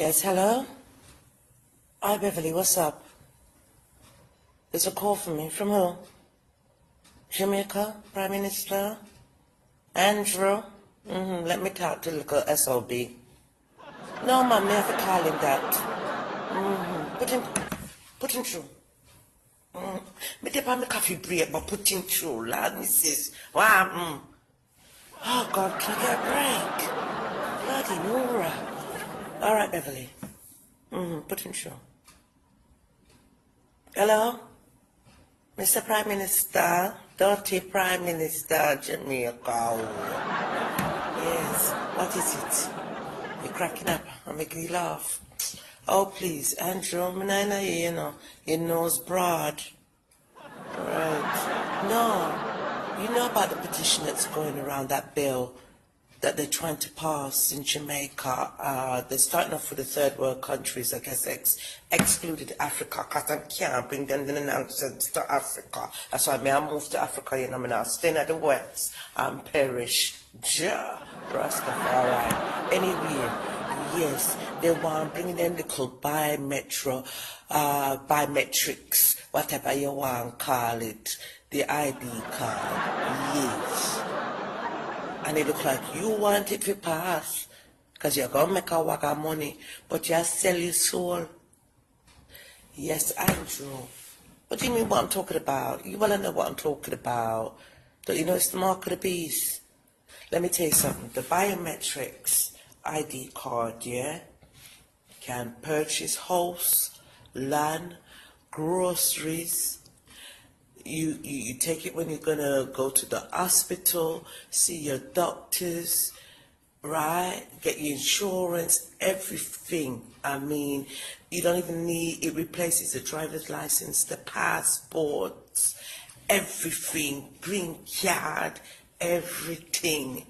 Yes, hello? Hi, Beverly, what's up? There's a call from me. From who? Jamaica, Prime Minister? Andrew? Let me talk to little SOB. No, ma'am, me have to call him that. Put him through. Me take on my coffee break, but put him through, Lord, Mrs. Wow, Oh, God, can I get a break? Bloody Nora. All right, Beverly. Put him through. Hello? Mr. Prime Minister, Dirty Prime Minister, Jamaica. Yes, what is it? You're cracking up. I'm making you laugh. Oh, please, Andrew, you know, your nose broad. Right. No, you know about the petition that's going around, that bill that they're trying to pass in Jamaica. They're starting off with the third world countries, I guess, excluded Africa, because I can't bring them the nonsense to Africa. That's why I moved to Africa, you know, I'm now staying at the West and perish. Ja, Rastafari. Anyway, yes, they want bringing them little biometrics, whatever you want to call it, the ID card, yes. And it look like you want it to pass, because you're going to make a whack of money, but you sell your soul. Yes, Andrew. What do you mean what I'm talking about? You want to know what I'm talking about. Don't you know it's the mark of the beast? Let me tell you something. The Biometrics ID Card, yeah, can purchase house, land, groceries. You take it when you're going to go to the hospital, see your doctors, right? Get your insurance, everything. I mean, you don't even need, it replaces the driver's license, the passports, everything, green card, everything.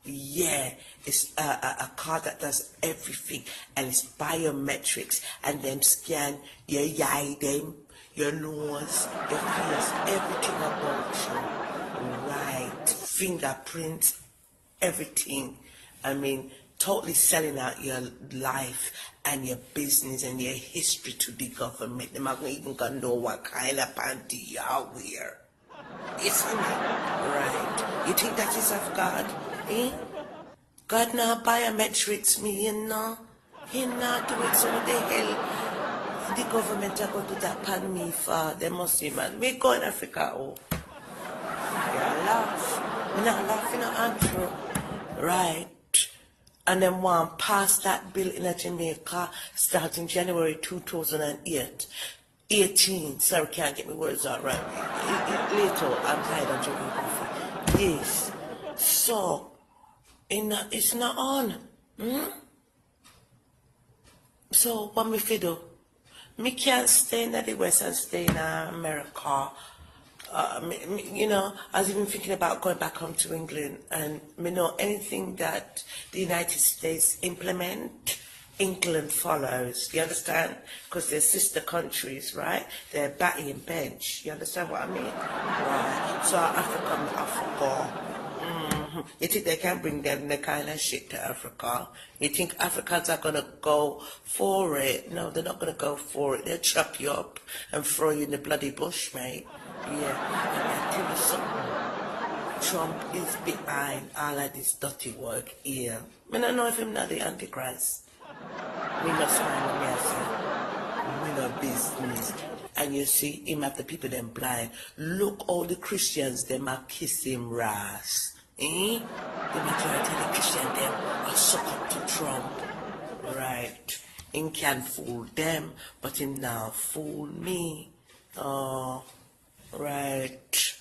Yeah, it's a card that does everything, and it's biometrics, and then scan your eye, them, your nose, your face, everything about you, right? Fingerprints, everything. I mean, totally selling out your life and your business and your history to the government. They're not even gonna know what kind of panty you wear. Isn't it? Right. You think that is of God? Eh? God now biometrics me, you know? He not do it, so what the hell the government are going to do that pan me for? They must be man. We go in Africa, oh. Yeah, laugh. Me not laughing at Andrew. Right. And then one pass that bill in Jamaica starting January 2008. 18, sorry, can't get my words out right. Later, I'm tired of drinking coffee. Yes. So, it's not on. So, what me fi do? Me can't stay in the West and stay in America. You know, I was even thinking about going back home to England, and me know anything that the United States implement, England follows. You understand? Because they're sister countries, right? They're batty and bench. You understand what I mean? Right. So Africa. You think they can bring them the kind of shit to Africa? You think Africans are gonna go for it? No, they're not gonna go for it. They'll chop you up and throw you in the bloody bush, mate. Yeah. And I tell you something. Trump is behind all of this dirty work here. I don't know if him not the Antichrist. We not smile on me, I say. We no business. And you see him have the people them blind. Look, all the Christians them are kissing ras. Eh? The majority of the Christians them are suck up to Trump. Right. Him can fool them, but him now fool me. Oh, right.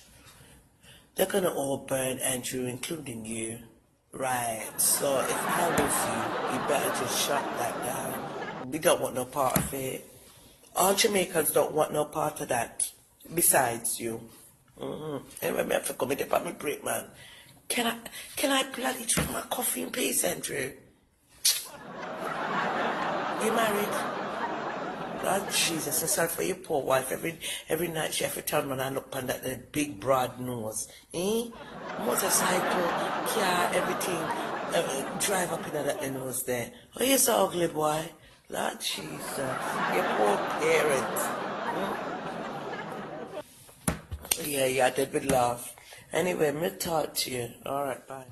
They're gonna all burn Andrew, including you. Right. So if I was you better just shut that down. We don't want no part of it. All Jamaicans don't want no part of that. Besides you. Anyway, I have to come in the my break, man. Can I bloody drink my coffee in peace, Andrew? You married? God Jesus, I'm sorry for your poor wife. Every night she have to turn around and look on that big broad nose. Eh? Motorcycle, car, everything. Drive up in the end was there. Oh, you're so ugly, boy. Lord Jesus. Your poor parents. Yeah, did we laugh. Anyway, me talk to you. Alright, bye.